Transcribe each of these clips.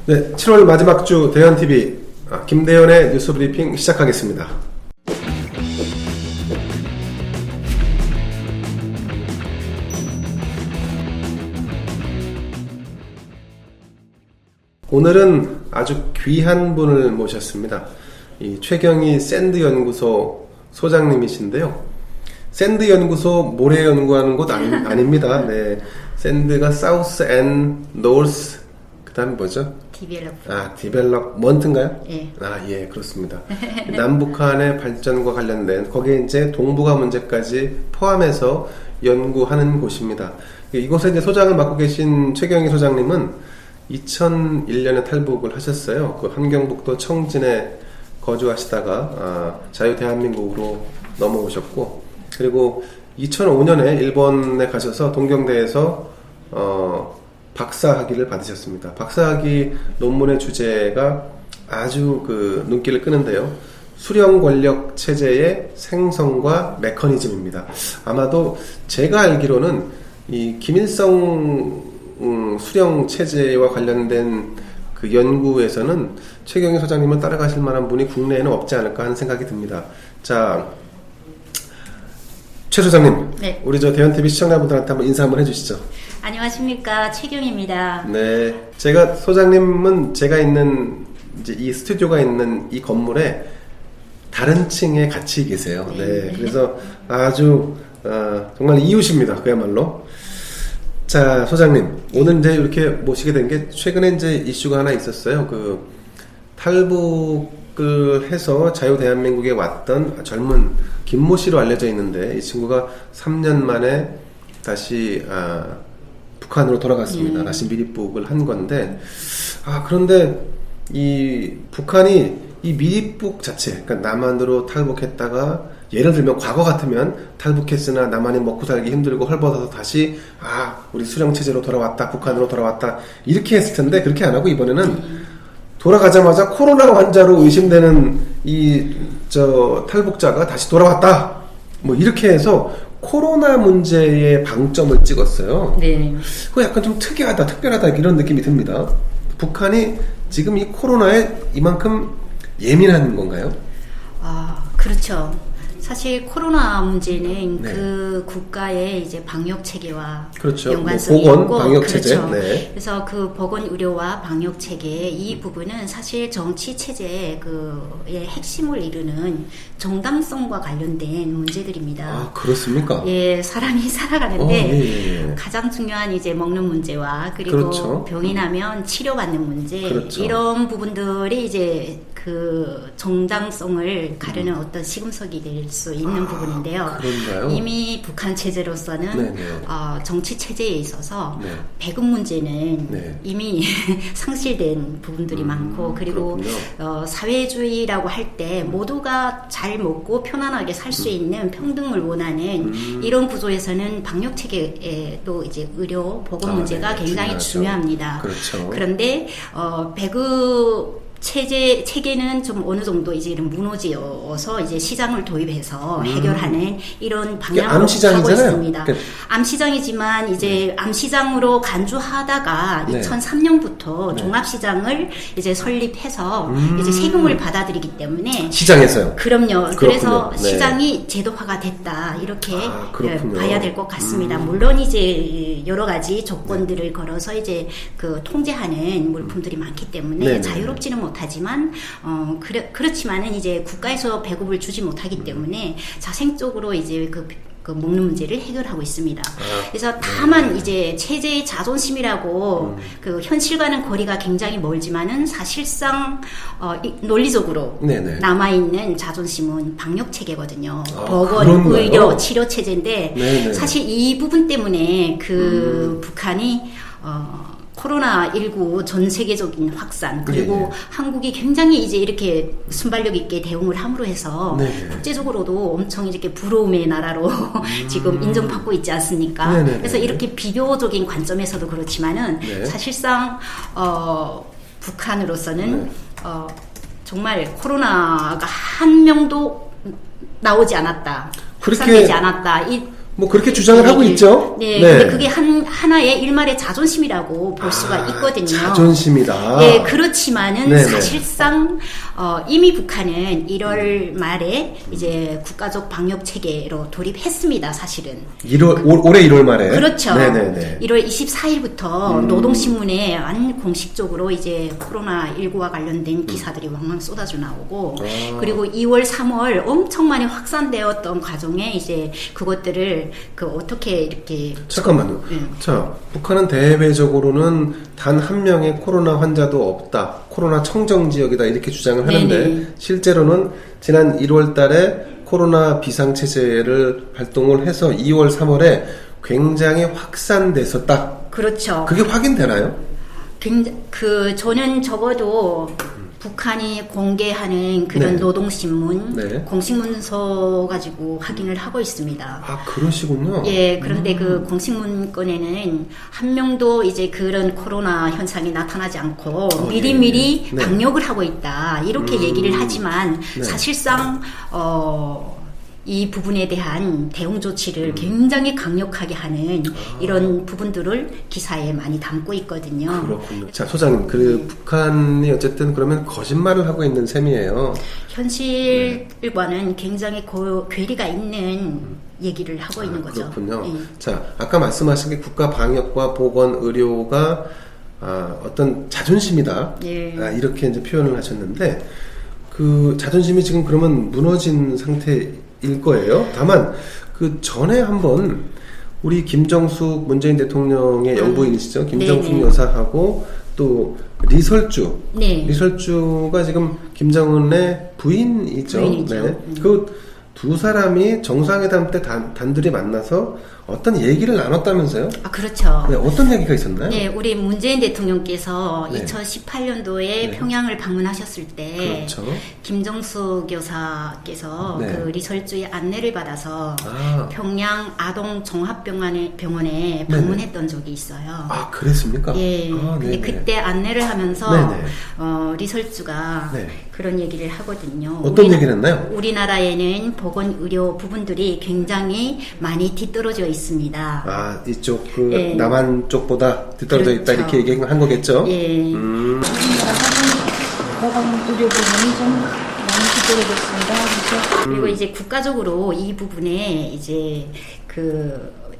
네, 7월 마지막 주 대현TV 김대현의 뉴스 브리핑 시작하겠습니다. 오늘은 아주 귀한 분을 모셨습니다. 이 최경희 샌드연구소 소장님이신데요. 샌드연구소 모래 연구하는 곳 아닙니다. 네, 샌드가 사우스 앤 노스, 그 다음에 뭐죠? 디벨롭먼트인가요? 예. 예, 그렇습니다. 남북한의 발전과 관련된, 거기에 이제 동북아 문제까지 포함해서 연구하는 곳입니다. 이곳에 이제 소장을 맡고 계신 최경희 소장님은 2001년에 탈북을 하셨어요. 그 함경북도 청진에 거주하시다가 자유대한민국으로 넘어오셨고, 그리고 2005년에 일본에 가셔서 동경대에서 박사학위를 받으셨습니다. 박사학위 논문의 주제가 아주 그 눈길을 끄는데요. 수령 권력 체제의 생성과 메커니즘입니다. 아마도 제가 알기로는 이 김일성 수령 체제와 관련된 그 연구에서는 최경희 소장님을 따라가실 만한 분이 국내에는 없지 않을까 하는 생각이 듭니다. 자, 최 소장님, 네. 우리 저 대현TV 시청자분들한테 한번 인사 한번 해주시죠. 안녕하십니까, 최경희입니다. 네, 제가 소장님은 제가 있는 이제 이 스튜디오가 있는 이 건물에 다른 층에 같이 계세요. 네, 그래서 아주 정말 이웃입니다. 그야말로. 자, 소장님, 오늘 이제 이렇게 모시게 된 게 최근에 이제 이슈가 하나 있었어요. 그 탈북을 해서 자유대한민국에 왔던 젊은 김모 씨로 알려져 있는데, 이 친구가 3년 만에 다시 북한으로 돌아갔습니다. 다시 미립북을 한 건데, 그런데 이 북한이 이 미립북 자체, 그러니까 남한으로 탈북했다가, 예를 들면 과거 같으면 탈북했으나 남한이 먹고 살기 힘들고 헐벗어서 다시 우리 수령체제로 돌아왔다, 북한으로 돌아왔다, 이렇게 했을 텐데, 그렇게 안 하고 이번에는 돌아가자마자 코로나 환자로 의심되는 탈북자가 다시 돌아왔다, 뭐 이렇게 해서 코로나 문제에 방점을 찍었어요. 네. 그거 약간 좀 특별하다 이런 느낌이 듭니다. 북한이 지금 이 코로나에 이만큼 예민한 건가요? 그렇죠. 사실 코로나 문제는 네. 그 국가의 이제 방역 체계와 그렇죠. 연관성이 보건, 있고, 방역 체제. 그렇죠. 네. 그래서 그 보건 의료와 방역 체계 이 부분은 사실 정치 체제의 그의 핵심을 이루는 정당성과 관련된 문제들입니다. 그렇습니까? 예, 사람이 살아가는데 예. 가장 중요한 이제 먹는 문제와 그리고 그렇죠. 병이 나면 치료받는 문제, 그렇죠. 이런 부분들이 이제 그 정당성을 가르는 어떤 시금석이 될 수 있는 부분인데요. 그런가요? 이미 북한 체제로서는 정치 체제에 있어서 네. 배급 문제는 네. 이미 상실된 부분들이 많고, 그리고 사회주의라고 할 때 모두가 잘 먹고 편안하게 살 수 있는 평등을 원하는 이런 구조에서는 방역 체계에도 이제 의료 보건 문제가 굉장히 중요합니다. 그렇죠. 그런데 배급 체계는 좀 어느 정도 이제 무너지어서 이제 시장을 도입해서 해결하는 이런 방향으로 가고 있습니다. 암시장이지만 이제 암시장으로 간주하다가 2003년부터 종합시장을 이제 설립해서 이제 세금을 받아들이기 때문에 시장에서요. 그럼요. 그렇군요. 그래서 네. 시장이 제도화가 됐다, 이렇게 그렇군요. 봐야 될 것 같습니다. 물론 이제 여러 가지 조건들을 걸어서 이제 그 통제하는 물품들이 많기 때문에 자유롭지는 못하지만 그렇지만은 이제 국가에서 배급을 주지 못하기 때문에 자생적으로 이제 그 먹는 문제를 해결하고 있습니다. 그래서 다만 이제 체제의 자존심이라고 그 현실과는 거리가 굉장히 멀지만은 사실상 논리적으로 남아 있는 자존심은 방역 체계거든요. 보건, 의료, 치료 체제인데 사실 이 부분 때문에 그 북한이 코로나19 전 세계적인 확산, 그리고 한국이 굉장히 이제 이렇게 순발력 있게 대응을 함으로 해서 국제적으로도 엄청 이렇게 부러움의 나라로 지금 인정받고 있지 않습니까? 그래서 이렇게 비교적인 관점에서도 그렇지만은 사실상 북한으로서는 정말 코로나가 한 명도 나오지 않았다, 확산되지 않았다, 뭐 그렇게 주장을 하고 있죠. 네, 근데 그게 하나의 일말의 자존심이라고 볼 수가 있거든요. 자존심이다. 네, 그렇지만은 네네. 사실상 이미 북한은 1월 말에 이제 국가적 방역 체계로 돌입했습니다. 사실은. 올해 1월 말에. 그렇죠. 네네네. 1월 24일부터 노동신문에 공식적으로 이제 코로나19와 관련된 기사들이 왕왕 쏟아져 나오고, 그리고 2월, 3월 엄청 많이 확산되었던 과정에 이제 그것들을 어떻게 이렇게. 잠깐만요. 자, 북한은 대외적으로는 단 한 명의 코로나 환자도 없다. 코로나 청정 지역이다. 이렇게 주장을 하는데, 네네. 실제로는 지난 1월 달에 코로나 비상체제를 발동을 해서 2월, 3월에 굉장히 확산됐었다. 그렇죠. 그게 확인되나요? 저는 적어도 북한이 공개하는 그런 네. 노동신문, 네. 공식 문서 가지고 확인을 하고 있습니다. 아, 그러시군요. 예, 그런데 그 공식 문건에는 한 명도 이제 그런 코로나 현상이 나타나지 않고 미리미리 네. 방역을 하고 있다. 이렇게 얘기를 하지만 네. 사실상, 이 부분에 대한 대응 조치를 굉장히 강력하게 하는 이런 부분들을 기사에 많이 담고 있거든요. 그렇군요. 자, 소장님, 북한이 어쨌든 그러면 거짓말을 하고 있는 셈이에요. 현실과는 굉장히 괴리가 있는 얘기를 하고 있는 거죠. 그렇군요. 예. 자, 아까 말씀하신 게 국가 방역과 보건 의료가 어떤 자존심이다. 예. 이렇게 이제 표현을 하셨는데 그 자존심이 지금 그러면 무너진 상태일 거예요. 다만 그 전에 한번 우리 김정숙 문재인 대통령의 영부인이시죠. 김정숙 네네. 여사하고 또 리설주. 네. 리설주가 지금 김정은의 부인이죠. 부인이죠. 그 두 사람이 정상회담 때 단둘이 만나서 어떤 얘기를 나눴다면서요? 아, 그렇죠. 네, 어떤 얘기가 있었나요? 네, 우리 문재인 대통령께서 네. 2018년도에 네. 평양을 방문하셨을 때 그렇죠. 김정숙 여사께서 네. 그 리설주의 안내를 받아서 평양 아동 종합병원에 방문했던 적이 있어요. 아, 그랬습니까? 예. 근데 네네. 그때 안내를 하면서 네네. 리설주가 네. 그런 얘기를 하거든요. 어떤 얘기를 했나요? 우리나라에는 보건의료 부분들이 굉장히 많이 뒤떨어져 있습니다. 아, 이쪽 예. 남한 쪽보다 뒤떨어져 있다 그렇죠. 이렇게 얘기한 거겠죠? 예. 보건의료 부분이 좀 많이 뒤떨어졌습니다. 그래서 그리고 이제 국가적으로 이 부분에 이제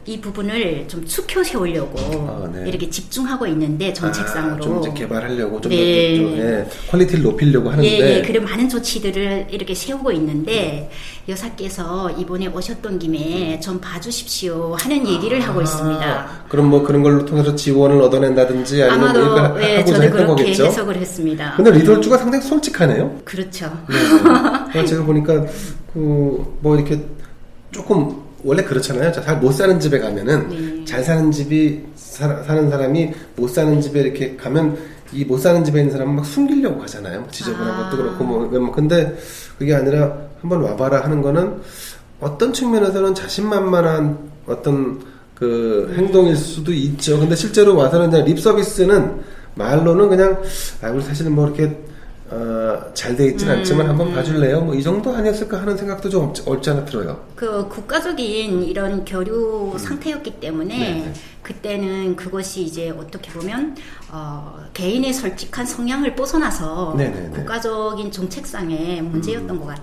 이 부분을 좀 축혀 세우려고 네. 이렇게 집중하고 있는데 정책상으로 좀 이제 개발하려고 좀 네. 더 퀄리티를 높이려고 하는데 예, 그런 많은 조치들을 이렇게 세우고 있는데 여사께서 이번에 오셨던 김에 좀 봐주십시오 하는 얘기를 하고 있습니다. 그럼 뭐 그런 걸로 통해서 지원을 얻어낸다든지 아니면 뭐 이걸 아마도 예, 하고자 저는 했던 그렇게 거겠죠? 해석을 했습니다. 근데 리설주가 상당히 솔직하네요. 그렇죠. 네. 제가 보니까 뭐 이렇게 조금 원래 그렇잖아요. 잘 못 사는 집에 가면은 네. 잘 사는 집이 사는 사람이 못 사는 집에 이렇게 가면 이 못 사는 집에 있는 사람은 막 숨기려고 하잖아요. 지저분한 것도 그렇고 뭐 근데 그게 아니라 한번 와봐라 하는 거는 어떤 측면에서는 자신만만한 어떤 그 행동일 수도 있죠. 근데 실제로 와서는 그냥 립 서비스는 말로는 그냥 우리 사실은 뭐 이렇게 잘 돼 있진 않지만 한번 봐줄래요? 뭐 이 정도 아니었을까 하는 생각도 좀 없지 않아 들어요. 그 국가적인 이런 교류 상태였기 때문에 네네. 그때는 그것이 이제 어떻게 보면 개인의 솔직한 성향을 벗어나서 네네네. 국가적인 정책상의 문제였던 것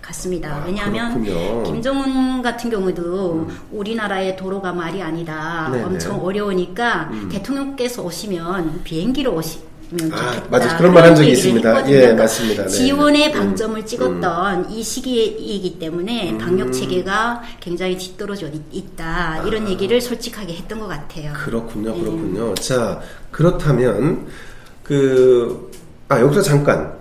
같습니다. 왜냐하면 그렇군요. 김정은 같은 경우도 우리나라의 도로가 말이 아니다. 네네. 엄청 어려우니까 대통령께서 오시면 비행기로 오시면 좋겠다. 맞아요. 그런 말 한 적이 얘기를 있습니다. 했거든요. 예, 그러니까 맞습니다. 네. 지원의 방점을 찍었던 이 시기이기 때문에 방역 체계가 굉장히 뒤떨어져 있다. 이런 얘기를 솔직하게 했던 것 같아요. 그렇군요. 자, 그렇다면 여기서 잠깐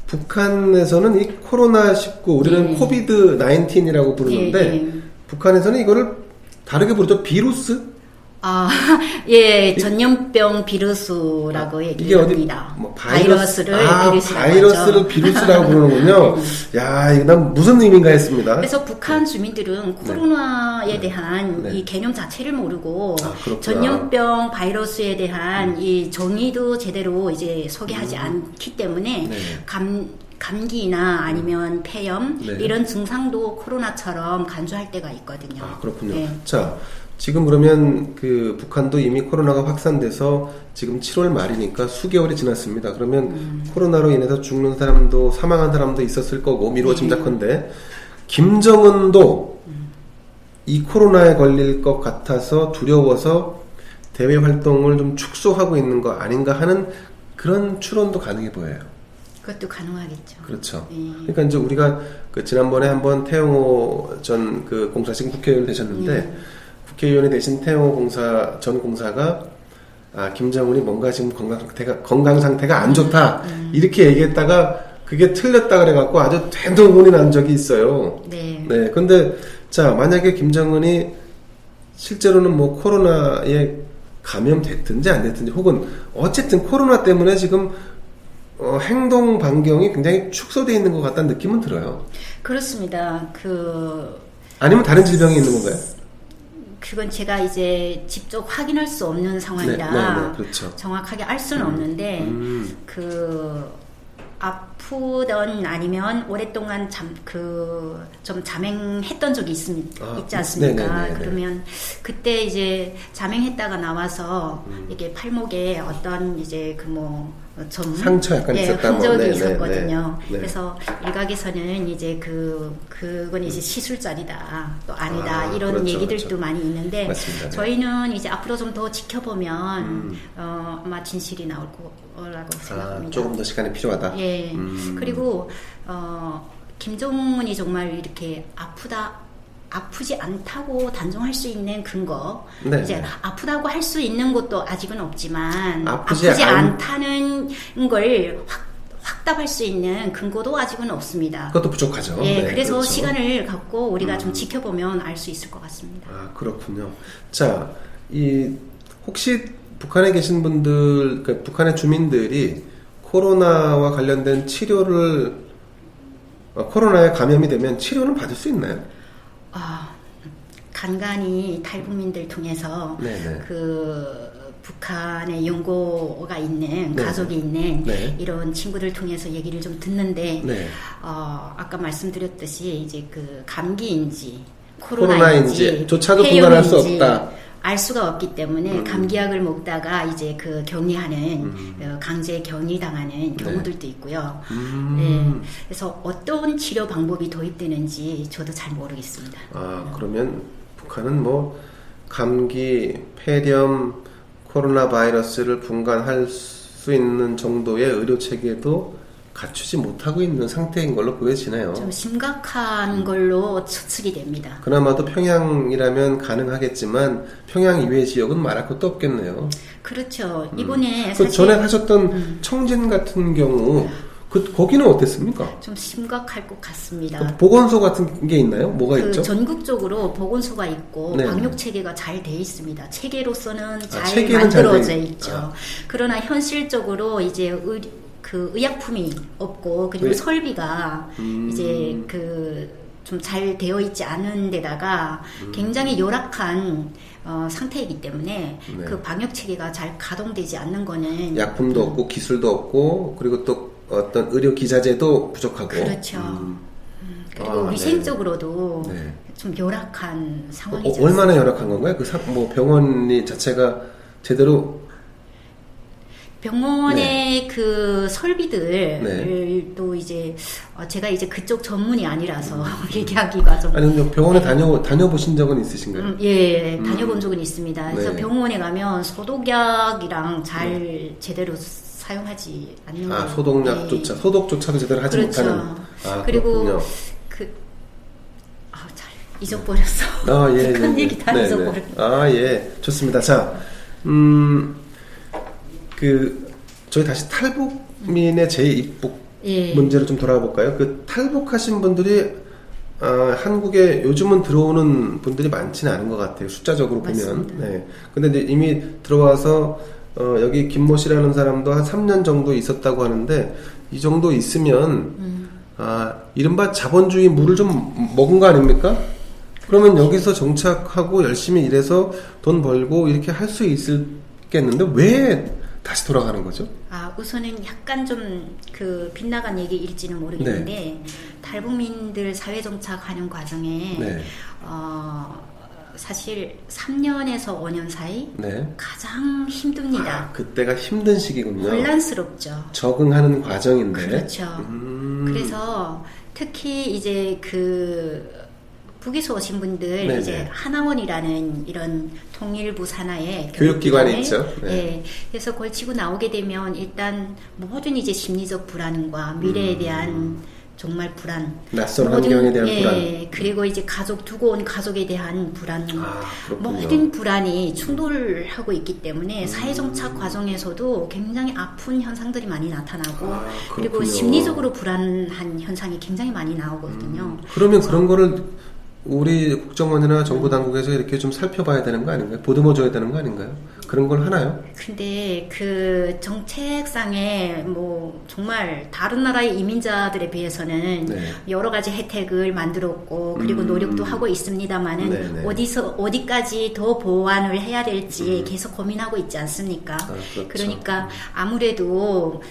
북한에서는 이 코로나19 우리는 코비드 19이라고 부르는데 북한에서는 이거를 다르게 부르죠. 비루스? 예, 전염병 비루스라고 얘기를 합니다. 뭐 바이러스를 비루스라고 바이러스를 하죠. 비루스라고 부르는군요. 야, 이거 난 무슨 의미인가 했습니다. 그래서 북한 주민들은 코로나에 대한 이 개념 자체를 모르고 그렇구나. 전염병 바이러스에 대한 이 정의도 제대로 이제 소개하지 않기 때문에 감기나 아니면 폐렴 네. 이런 증상도 코로나처럼 간주할 때가 있거든요. 아, 그렇군요. 네. 자, 지금 그러면 그 북한도 이미 코로나가 확산돼서 지금 7월 말이니까 수개월이 지났습니다. 그러면 코로나로 인해서 죽는 사람도 사망한 사람도 있었을 거고 미루어 네. 짐작컨대 김정은도 이 코로나에 걸릴 것 같아서 두려워서 대외 활동을 좀 축소하고 있는 거 아닌가 하는 그런 추론도 가능해 보여요. 그것도 가능하겠죠. 그렇죠. 네. 그러니까 이제 우리가 그 지난번에 한번 태영호 전 그 공사실 국회의원 되셨는데 국회의원이 되신 태영호 전 공사가 김정은이 뭔가 지금 건강 상태가 안 좋다 이렇게 얘기했다가 그게 틀렸다 그래갖고 아주 대동문이 난 적이 있어요. 네. 네. 근데 자 만약에 김정은이 실제로는 뭐 코로나에 감염됐든지 안 됐든지 혹은 어쨌든 코로나 때문에 지금 행동 반경이 굉장히 축소되어 있는 것 같다는 느낌은 들어요. 그렇습니다. 아니면 다른 질병이 있는 건가요? 그건 제가 이제 직접 확인할 수 없는 상황이라 네, 그렇죠. 정확하게 알 수는 없는데 아프던 아니면 오랫동안 좀 잠행했던 적이 있지 않습니까? 네네네네. 그러면 그때 이제 잠행했다가 나와서 이게 팔목에 어떤 이제 상처 약간 있었다 뭐. 흔적이 네네, 있었거든요. 네. 그래서 일각에서는 이제 그건 이제 시술자리다 또 아니다 이런 그렇죠, 얘기들도 그렇죠. 많이 있는데 맞습니다. 네. 저희는 이제 앞으로 좀 더 지켜보면 아마 진실이 나올 거라고 생각합니다. 조금 더 시간이 필요하다. 예. 그리고 김정은이 정말 이렇게 아프지 않다고 단정할 수 있는 근거. 네. 이제 아프다고 할 수 있는 것도 아직은 없지만 아프지 않다는 걸 확답할 수 있는 근거도 아직은 없습니다. 그것도 부족하죠. 예, 네, 그래서 그렇죠. 시간을 갖고 우리가 좀 지켜보면 알 수 있을 것 같습니다. 그렇군요. 자, 혹시 북한에 계신 분들, 그러니까 북한의 주민들이 코로나와 관련된 코로나에 감염이 되면 치료는 받을 수 있나요? 간간히 탈북민들 통해서 네네. 북한에 연고가 있는 네. 가족이 있는 네. 이런 친구들 통해서 얘기를 좀 듣는데 네. 아까 말씀드렸듯이 이제 감기인지 코로나인지 조차도 분간할 수 없다. 알 수가 없기 때문에 감기약을 먹다가 이제 격리하는 강제 격리당하는 경우들도 있고요. 네. 그래서 어떤 치료 방법이 도입되는지 저도 잘 모르겠습니다. 그러면 북한은 감기, 폐렴, 코로나 바이러스를 분간할 수 있는 정도의 의료 체계도 갖추지 못하고 있는 상태인 걸로 보여지네요. 좀 심각한 걸로 추측이 됩니다. 그나마도 평양이라면 가능하겠지만 평양 이외의 지역은 말할 것도 없겠네요. 그렇죠. 이번에 그 사실 전에 하셨던 청진 같은 경우 거기는 어땠습니까? 좀 심각할 것 같습니다. 보건소 같은 게 있나요? 뭐가 있죠? 전국적으로 보건소가 있고 네. 방역 체계가 잘 돼 있습니다. 체계로서는 잘 체계는 잘 만들어져 돼 있죠. 그러나 현실적으로 이제 의약품이 없고 그리고 설비가 이제 좀 잘 되어 있지 않은 데다가 굉장히 열악한 상태이기 때문에 네. 방역 체계가 잘 가동되지 않는 거는 약품도 없고 기술도 없고 그리고 또 어떤 의료 기자재도 부족하고 그렇죠. 그리고 위생적으로도 네. 좀 열악한 상황이죠. 얼마나 열악한 건가요? 병원이 자체가 제대로 병원의 설비들도 네. 이제 제가 이제 그쪽 전문이 아니라서 얘기하기가 좀 아니 병원에 다녀보신 적은 있으신가요? 예, 다녀본 적은 있습니다. 그래서 네. 병원에 가면 소독약이랑 잘 제대로 사용하지 않는 거. 소독약조차 소독조차도 제대로 하지 그렇죠. 못하는. 그리고 그렇군요. 잘 잊어버렸어. 예, 북한 얘기 다 잊어버렸어. 예, 좋습니다. 자, 저희 다시 탈북민의 재입국 문제로 좀 돌아가 볼까요? 탈북하신 분들이 한국에 요즘은 들어오는 분들이 많지는 않은 것 같아요. 숫자적으로 보면. 네. 근데 이제 이미 들어와서 여기 김모 씨라는 사람도 한 3년 정도 있었다고 하는데 이 정도 있으면 이른바 자본주의 물을 좀 먹은 거 아닙니까? 그러면 여기서 정착하고 열심히 일해서 돈 벌고 이렇게 할 수 있겠는데 왜 다시 돌아가는 거죠? 우선은 약간 좀 그 빗나간 얘기일지는 모르겠는데 네. 탈북민들 사회정착하는 과정에 네. 사실 3년에서 5년 사이 네. 가장 힘듭니다. 그때가 힘든 시기군요. 혼란스럽죠. 적응하는 과정인데. 그렇죠. 그래서 특히 이제 그 북에서 오신 분들 네네. 이제 하나원이라는 이런 통일부 산하의 교육기관이 교육기관에, 있죠. 네. 예, 그래서 걸치고 나오게 되면 일단 모든 이제 심리적 불안과 미래에 대한 정말 불안, 낯선 환경에 대한 예, 불안. 그리고 이제 가족 두고 온 가족에 대한 불안, 그렇군요. 모든 불안이 충돌하고 있기 때문에 사회정착 과정에서도 굉장히 아픈 현상들이 많이 나타나고 그리고 그렇군요. 심리적으로 불안한 현상이 굉장히 많이 나오거든요. 그러면 그런 거를 우리 국정원이나 정부 당국에서 이렇게 좀 살펴봐야 되는 거 아닌가요? 보듬어줘야 되는 거 아닌가요? 그런 걸 하나요? 근데 그 정책상에 뭐 정말 다른 나라의 이민자들에 비해서는 네. 여러 가지 혜택을 만들었고 그리고 노력도 하고 있습니다만은 네네. 어디까지 더 보완을 해야 될지 계속 고민하고 있지 않습니까? 그렇죠. 그러니까 아무래도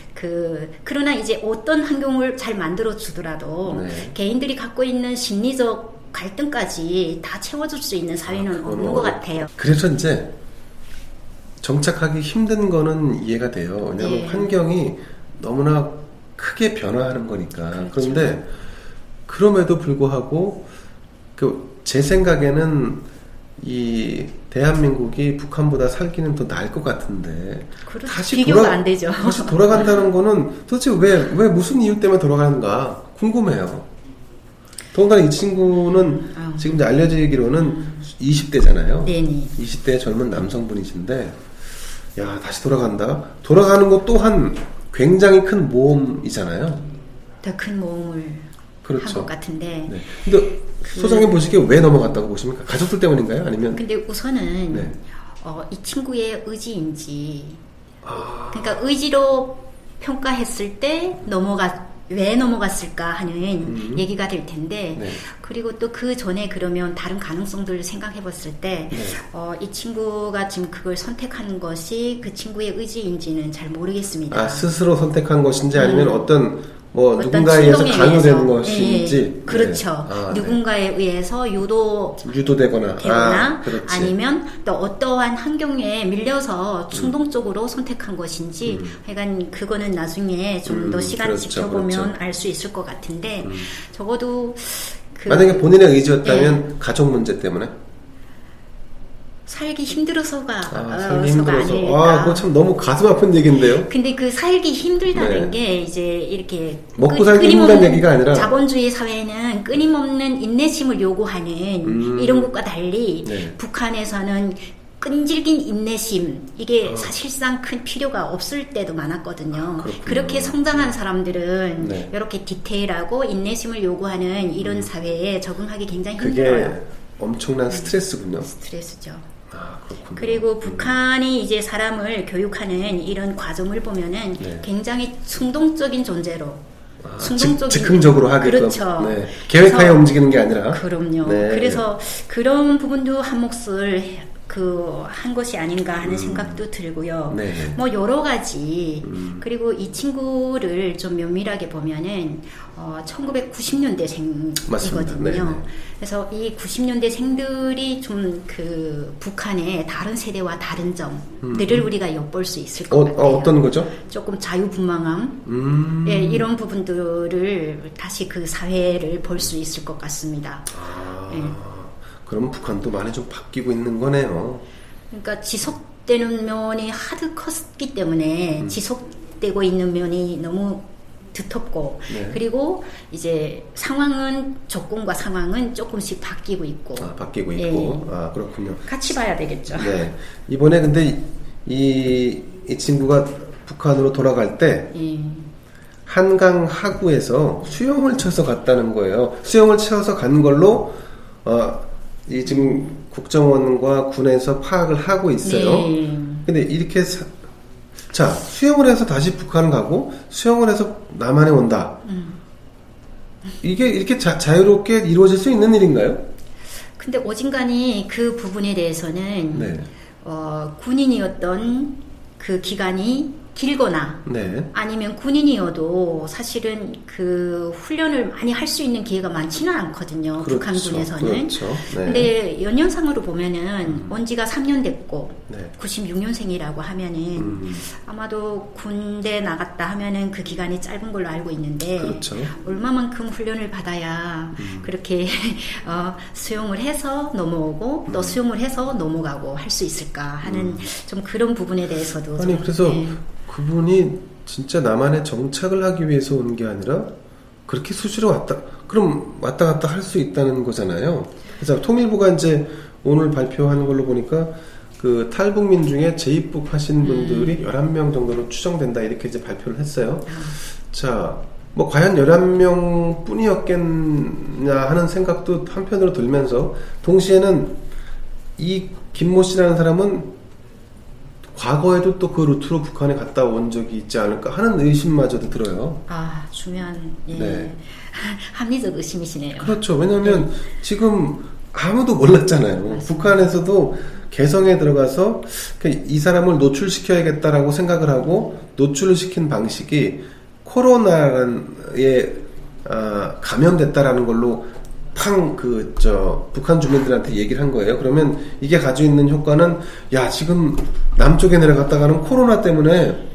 그러나 이제 어떤 환경을 잘 만들어 주더라도 네. 개인들이 갖고 있는 심리적 갈등까지 다 채워줄 수 있는 사회는 없는 것 같아요. 그래서 이제 정착하기 힘든 거는 이해가 돼요. 왜냐하면 네. 환경이 너무나 크게 변화하는 거니까. 그렇죠. 그런데 그럼에도 불구하고 제 생각에는 이 대한민국이 북한보다 살기는 더 나을 것 같은데 비교가 안 되죠. 다시 돌아간다는 거는 도대체 왜 무슨 이유 때문에 돌아가는가 궁금해요. 더군다나 이 친구는 지금 이제 알려지기로는 20대잖아요. 네네. 20대 젊은 남성분이신데, 야, 다시 돌아간다? 돌아가는 것 또한 굉장히 큰 모험이잖아요. 더 큰 모험을 그렇죠. 한 것 같은데. 네. 근데 소장님 보시기에 왜 넘어갔다고 보십니까? 가족들 때문인가요? 아니면? 근데 우선은 네. 이 친구의 의지인지, 그러니까 의지로 평가했을 때 왜 넘어갔을까 하는 얘기가 될 텐데, 네. 그리고 또 그 전에 그러면 다른 가능성들을 생각해 봤을 때, 네. 이 친구가 지금 그걸 선택하는 것이 그 친구의 의지인지는 잘 모르겠습니다. 스스로 선택한 것인지 아니면 어떤 어떤 누군가에 의해서 충동에 강요된 의해서. 것인지. 예, 그렇죠. 네. 누군가에 의해서 유도되거나. 되거나 그렇지. 아니면 또 어떠한 환경에 밀려서 충동적으로 선택한 것인지 하여간 그거는 나중에 좀 더 시간 그렇죠, 지켜보면 그렇죠. 알 수 있을 것 같은데 적어도 만약에 본인의 의지였다면 가족 문제 때문에? 살기 힘들어서가 살기 서가 힘들어서. 아닐까. 그거 참 너무 가슴 아픈 얘기인데요. 근데 그 살기 힘들다는 네. 게 이제 이렇게 먹고 살기 힘들다는 얘기가 아니라 자본주의 사회는 끊임없는 인내심을 요구하는 이런 것과 달리 네. 북한에서는 끈질긴 인내심 이게 사실상 큰 필요가 없을 때도 많았거든요. 그렇군요. 그렇게 성장한 사람들은 네. 이렇게 디테일하고 인내심을 요구하는 이런 사회에 적응하기 굉장히 그게 힘들어요. 엄청난 스트레스군요. 스트레스죠. 그렇군요. 그리고 북한이 이제 사람을 교육하는 이런 과정을 보면은 네. 굉장히 충동적인 존재로 즉흥적으로 하게끔. 그렇죠. 네. 계획하에 그래서 움직이는 게 아니라. 그럼요. 네. 그래서 그런 부분도 한 몫을 한 것이 아닌가 하는 생각도 들고요. 네. 뭐 여러 가지 그리고 이 친구를 좀 면밀하게 보면은 1990년대생이거든요. 맞습니다. 네, 네. 그래서 이 90년대생들이 좀 북한의 다른 세대와 다른 점들을 우리가 엿볼 수 있을 것 같아요. 어떤 거죠? 조금 자유분방함, 예, 이런 부분들을 다시 그 사회를 볼 수 있을 것 같습니다. 예. 그럼 북한도 많이 좀 바뀌고 있는 거네요. 그러니까 지속되는 면이 하도 컸기 때문에 지속되고 있는 면이 너무 두텁고 네. 그리고 이제 조건과 상황은 조금씩 바뀌고 있고 바뀌고 예. 있고. 그렇군요. 같이 봐야 되겠죠. 네. 이번에 근데 이 친구가 북한으로 돌아갈 때 예. 한강 하구에서 수영을 쳐서 갔다는 거예요. 수영을 쳐서 간 걸로 이 지금 국정원과 군에서 파악을 하고 있어요. 네. 근데 이렇게 수영을 해서 다시 북한을 가고 수영을 해서 남한에 온다. 이게 이렇게 자유롭게 이루어질 수 있는 일인가요? 근데 어진간히 그 부분에 대해서는 네. 군인이었던 그 기간이 길거나 네. 아니면 군인이어도 사실은 그 훈련을 많이 할 수 있는 기회가 많지는 않거든요. 그렇죠. 북한군에서는. 그렇죠. 네. 근데 연령상으로 보면은 온 지가 3년 됐고 네. 96년생이라고 하면은 아마도 군대 나갔다 하면은 그 기간이 짧은 걸로 알고 있는데 그렇죠. 얼마만큼 훈련을 받아야 그렇게 수용을 해서 넘어오고 또 수용을 해서 넘어가고 할 수 있을까 하는 좀 그런 부분에 대해서도 아니 좀, 그래서 네. 그분이 진짜 남한에 정착을 하기 위해서 온 게 아니라 그렇게 수시로 왔다 갔다 할 수 있다는 거잖아요. 그래서 통일부가 이제 오늘 발표하는 걸로 보니까 그 탈북민 중에 재입국하신 분들이 11명 정도로 추정된다 이렇게 이제 발표를 했어요. 자, 뭐 과연 11명 뿐이었겠냐 하는 생각도 한편으로 들면서 동시에는 이 김모 씨라는 사람은 과거에도 또 그 루트로 북한에 갔다 온 적이 있지 않을까 하는 의심마저도 들어요. 아, 중요한, 예. 네. 합리적 의심이시네요. 그렇죠. 왜냐하면 지금 아무도 몰랐잖아요. 맞습니다. 북한에서도 개성에 들어가서 이 사람을 노출시켜야겠다라고 생각을 하고 노출을 시킨 방식이 코로나에 감염됐다라는 걸로 북한 주민들한테 얘기를 한 거예요. 그러면 이게 가지고 있는 효과는, 야, 지금 남쪽에 내려갔다가는 코로나 때문에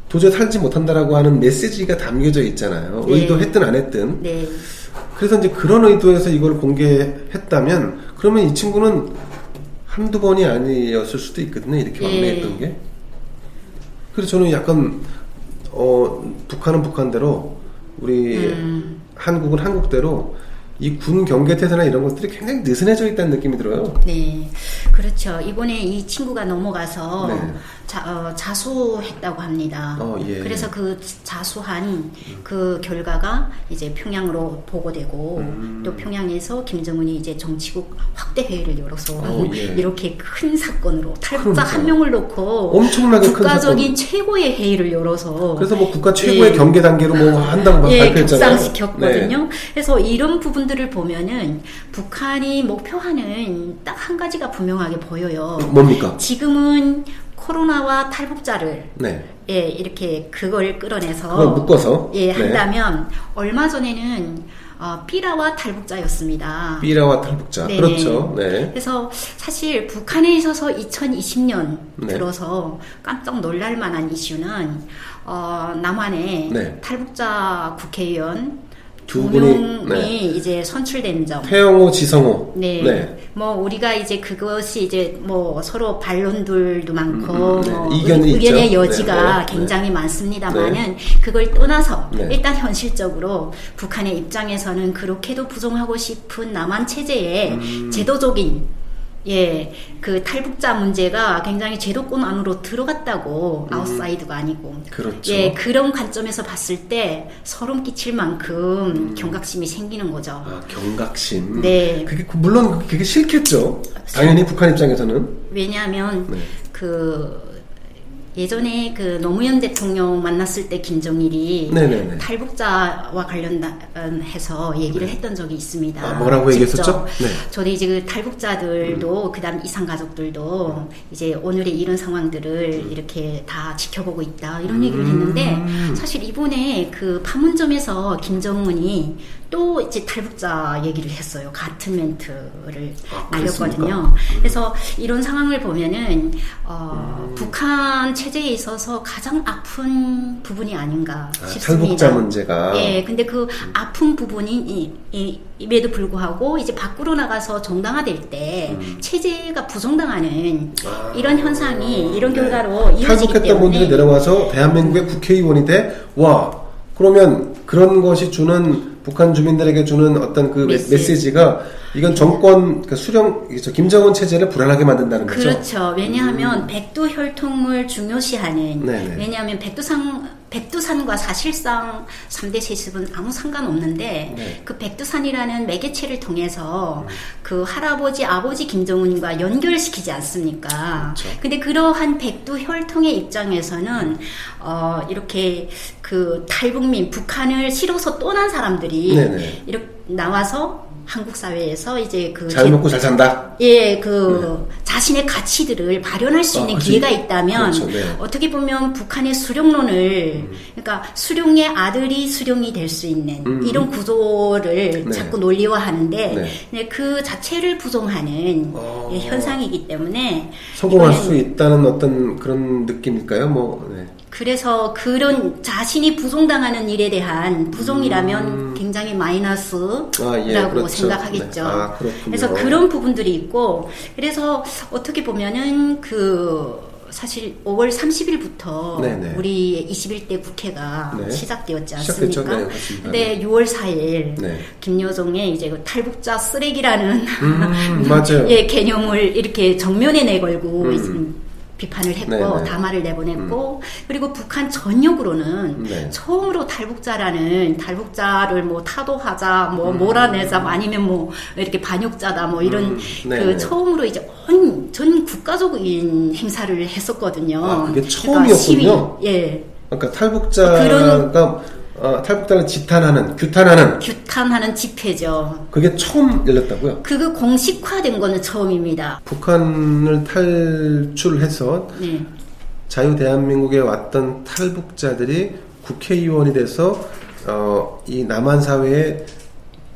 도저히 살지 못한다라고 하는 메시지가 담겨져 있잖아요. 네. 의도했든 안 했든. 네. 그래서 이제 그런 의도에서 이걸 공개했다면, 그러면 이 친구는 한두 번이 아니었을 수도 있거든요. 이렇게 네. 왕래했던 게. 그래서 저는 약간, 북한은 북한대로, 우리 한국은 한국대로, 이 군 경계태세나 이런 것들이 굉장히 느슨해져 있다는 느낌이 들어요. 네, 그렇죠. 이번에 이 친구가 넘어가서 네. 자수했다고 합니다. 예. 그래서 그 자수한 그 결과가 이제 평양으로 보고되고 또 평양에서 김정은이 이제 정치국 확대 회의를 열어서 예. 이렇게 큰 사건으로 탈북자 그러니까요. 한 명을 놓고 엄청나게 큰 국가적인 최고의 회의를 열어서 그래서 뭐 국가 최고의 경계 단계로 뭐 한다고 예, 발표했잖아요. 격상시켰거든요. 네. 그래서 이런 부분들을 보면은 북한이 목표하는 딱 한 가지가 분명하게 보여요. 뭡니까? 지금은 코로나와 탈북자를 네. 예, 이렇게 그걸 끌어내서 그걸 묶어서 예, 네. 한다면 얼마 전에는 삐라와 탈북자였습니다. 삐라와 탈북자. 네네. 그렇죠. 네. 그래서 사실 북한에 있어서 2020년 네. 들어서 깜짝 놀랄 만한 이슈는 남한에 네. 탈북자 국회의원 두 두 분이, 명이 네. 이제 선출된 점. 태영호, 지성호. 네. 네. 뭐 우리가 이제 그것이 이제 뭐 서로 반론들도 많고 네. 뭐 이견이 의견의 있죠. 여지가 네. 굉장히 많습니다만은 네. 그걸 떠나서 네. 일단 현실적으로 북한의 입장에서는 그렇게도 부정하고 싶은 남한 체제의 제도적인 그 탈북자 문제가 굉장히 제도권 안으로 들어갔다고 아웃사이드가 아니고 그렇죠. 그런 관점에서 봤을 때 소름 끼칠 만큼 경각심이 생기는 거죠. 아, 경각심. 네. 그게 물론 그게 싫겠죠. 당연히 북한 입장에서는. 왜냐하면 네. 예전에 그 노무현 대통령 만났을 때 김정일이 네네네. 탈북자와 관련해서 얘기를 했던 적이 있습니다. 아, 뭐라고 얘기했었죠? 네. 저도 이제 그 탈북자들도 그다음 이산 가족들도 이제 오늘의 이런 상황들을 이렇게 다 지켜보고 있다 이런 얘기를 했는데 사실 이번에 그 판문점에서 김정은이 또 이제 탈북자 얘기를 했어요. 같은 멘트를 날렸거든요. 그래서 이런 상황을 보면은 북한 체제에 있어서 가장 아픈 부분이 아닌가 싶습니다. 탈북자 문제가. 예, 근데 그 아픈 부분이 임에도 불구하고 이제 밖으로 나가서 정당화될 때 체제가 부정당하는 이런 현상이 이런 결과로 이어지기 탈북했던 때문에 분들이 내려와서 대한민국의 국회의원이 돼. 와, 그러면 그런 것이 주는 북한 주민들에게 주는 어떤 그 메시지가 이건 정권 김정은 체제를 불안하게 만든다는 거죠. 그렇죠. 왜냐하면 백두 혈통을 중요시하는 네네. 왜냐하면 백두산과 사실상 3대 세습은 아무 상관없는데 네. 그 백두산이라는 매개체를 통해서 그 할아버지 아버지 김정은과 연결시키지 않습니까? 그렇죠. 근데 그러한 백두 혈통의 입장에서는 이렇게 그 탈북민 북한을 싫어서 떠난 사람들이 네네. 이렇게 나와서 한국 사회에서 이제 잘 먹고 잘 산다. 예, 잘 자신의 가치들을 발현할 수 있는 그치. 기회가 있다면 그렇죠. 네. 어떻게 보면 북한의 수령론을 그러니까 수령의 아들이 수령이 될 수 있는 이런 구조를 네. 자꾸 논리화하는데 네. 네, 그 자체를 부정하는 예, 현상이기 때문에 성공할 이거는 수 있다는 어떤 그런 느낌일까요? 네. 그래서 그런 자신이 부정당하는 일에 대한 부정이라면 굉장히 마이너스라고 그렇죠. 생각하겠죠. 네. 그렇군요. 그래서 그런 부분들이 있고, 그래서 어떻게 보면은 사실 5월 30일부터 네네. 우리 21대 국회가 네. 시작되었지 시작됐죠. 않습니까? 네, 맞습니다. 근데 6월 4일 네. 김여정의 이제 그 탈북자 쓰레기라는 맞아요. 예, 개념을 이렇게 정면에 내걸고 비판을 했고 네네. 담화를 내보냈고 그리고 북한 전역으로는 네. 처음으로 탈북자를 뭐 타도하자 뭐 몰아내자 아니면 뭐 이렇게 반역자다 뭐 이런 네네. 처음으로 이제 전 국가적인 행사를 했었거든요. 그게 그러니까 처음이었군요. 예. 그러니까 탈북자가 탈북자를 규탄하는 집회죠. 그게 처음 열렸다고요? 그거 공식화된 거는 처음입니다. 북한을 탈출해서 네. 자유 대한민국에 왔던 탈북자들이 국회의원이 돼서 이 남한 사회의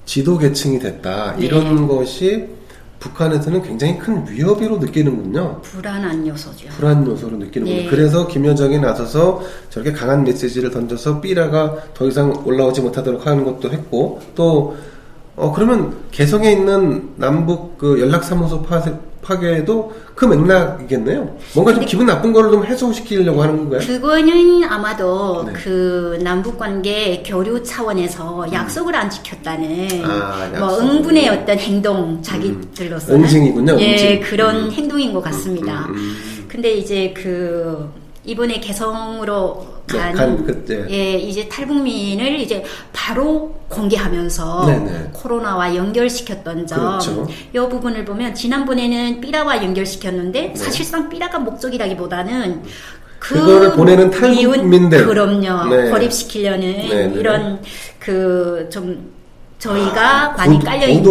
지도 계층이 됐다. 네. 이런 것이 북한에서는 굉장히 큰 위협으로 느끼는군요. 불안한 요소죠. 불안 요소로 느끼는군요. 네. 그래서 김여정이 나서서 저렇게 강한 메시지를 던져서 삐라가 더 이상 올라오지 못하도록 하는 것도 했고, 또 그러면 개성에 있는 남북 연락사무소 파괴도 그 맥락이겠네요. 뭔가 좀 기분 나쁜 거를 좀 해소시키려고 하는 건가요? 그거는 아마도 네. 그 남북관계 교류 차원에서 약속을 안 지켰다는 뭐 약속. 응분의 어떤 행동 자기들로서는 응징이군요. 예 응징. 그런 행동인 것 같습니다. 근데 이제 이번에 개성으로 네, 이제 탈북민을 이제 바로 공개하면서 네네. 코로나와 연결시켰던 점, 그렇죠. 이 부분을 보면 지난번에는 삐라와 연결시켰는데 사실상 삐라가 목적이라기보다는 그거를 보내는 탈북민들. 그럼요. 네. 고립시키려는 네네. 이런 저희가 많이 깔려있는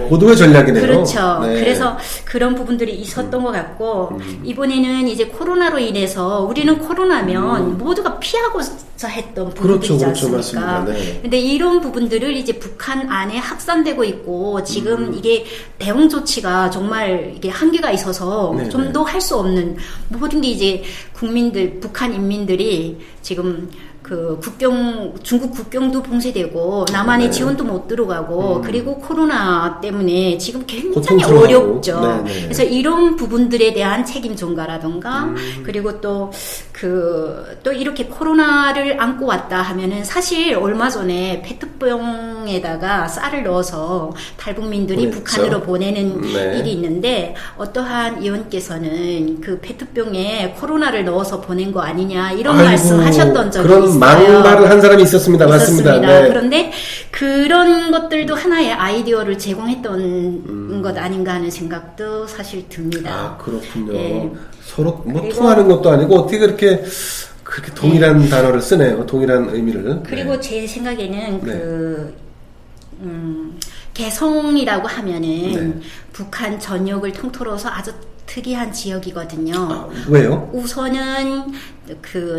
고도의 전략이네요. 그렇죠. 네. 그래서 그런 부분들이 있었던 것 같고 이번에는 이제 코로나로 인해서 우리는 코로나면 모두가 피하고자 했던 부분들이지 그렇죠. 않습니까? 맞습니다. 네. 근데 이런 부분들을 이제 북한 안에 확산되고 있고 지금 이게 대응 조치가 정말 이게 한계가 있어서 네네. 좀 더 할 수 없는 모든 게 이제 북한 인민들이 지금 중국 국경도 봉쇄되고 남한에 네. 지원도 못 들어가고 그리고 코로나 때문에 지금 굉장히 고통스러워하고. 어렵죠. 네네. 그래서 이런 부분들에 대한 책임 전가라던가 그리고 또 이렇게 코로나를 안고 왔다 하면은 사실 얼마 전에 페트병에다가 쌀을 넣어서 탈북민들이 보냈죠. 북한으로 보내는 네. 일이 있는데 어떠한 의원께서는 그 페트병에 코로나를 넣어서 보낸 거 아니냐 이런 말씀하셨던 적이 그런 있어요. 망발을 한 사람이 있었습니다. 맞습니다. 네. 그런데 그런 것들도 하나의 아이디어를 제공했던 것 아닌가 하는 생각도 사실 듭니다. 그렇군요. 예. 서로 그리고 통하는 것도 아니고 어떻게 그렇게 동일한 단어를 쓰네요. 동일한 의미를. 그리고 네. 제 생각에는 네. 개성이라고 하면은 네. 북한 전역을 통틀어서 아주 특이한 지역이거든요. 왜요? 우선은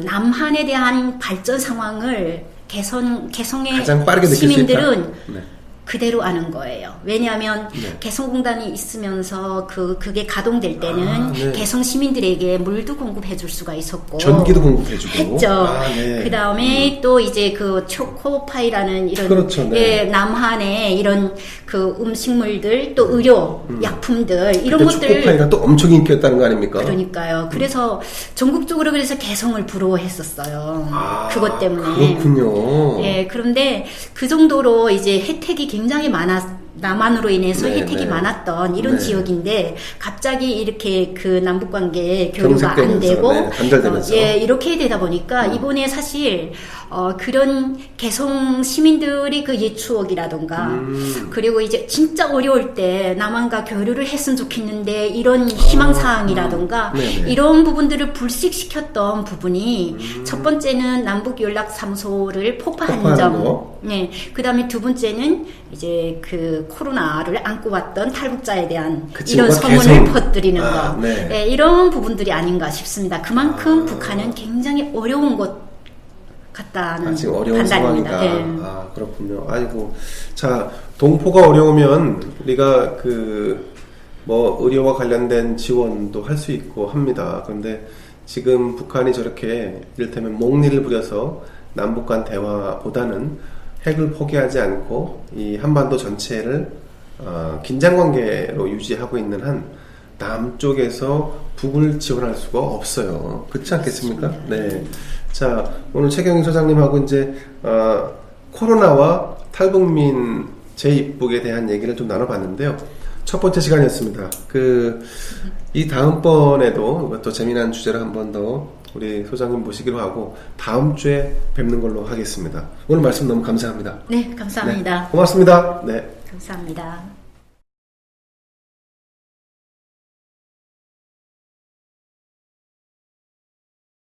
남한에 대한 발전 상황을 개성의 가장 빠르게 느낄 수 있다. 시민들은 네. 그대로 아는 거예요. 왜냐하면 네. 개성공단이 있으면서 그게 가동될 때는 네. 개성 시민들에게 물도 공급해줄 수가 있었고 전기도 공급해주고 했죠. 네. 그 다음에 또 이제 초코파이라는 이런 그렇죠, 네. 남한의 이런 음식물들 또 의료 약품들 이런 그때 것들 초코파이가 또 엄청 인기였다는 거 아닙니까? 그러니까요. 그래서 전국적으로 그래서 개성을 부러워했었어요. 그것 때문에. 그렇군요. 예, 그런데 그 정도로 이제 혜택이 굉장히 남한으로 인해서 네, 혜택이 네. 많았던 이런 네. 지역인데 갑자기 이렇게 남북관계 교류가 안 경색되면서, 되고 네, 단절되면서. 이렇게 되다 보니까 이번에 사실 그런 개성 시민들이 옛 추억이라던가 그리고 이제 진짜 어려울 때 남한과 교류를 했으면 좋겠는데 이런 희망사항이라던가 네네. 이런 부분들을 불식시켰던 부분이 첫 번째는 남북연락사무소를 폭파한 폭파하는 점 거. 네, 그 다음에 두 번째는 이제 코로나를 안고 왔던 탈북자에 대한 그 이런 친구가 소문을 계속- 퍼뜨리는 아, 거, 네. 예, 이런 부분들이 아닌가 싶습니다. 그만큼 북한은 굉장히 어려운 곳 같다는 지금 어려운 판단입니다. 상황이다. 예. 아, 그렇군요. 아이고. 자, 동포가 어려우면 우리가 뭐 의료와 관련된 지원도 할 수 있고 합니다. 그런데 지금 북한이 저렇게 이를테면 목리를 부려서 남북 간 대화보다는 핵을 포기하지 않고 이 한반도 전체를 긴장 관계로 유지하고 있는 한 남쪽에서 북을 지원할 수가 없어요. 그렇지 않겠습니까? 네. 자, 오늘 최경희 소장님하고 이제 코로나와 탈북민 재입국에 대한 얘기를 좀 나눠봤는데요. 첫 번째 시간이었습니다. 이 다음번에도 또 재미난 주제를 한 번 더 우리 소장님 모시기로 하고 다음 주에 뵙는 걸로 하겠습니다. 오늘 말씀 너무 감사합니다. 네, 감사합니다. 네, 고맙습니다. 네. 감사합니다.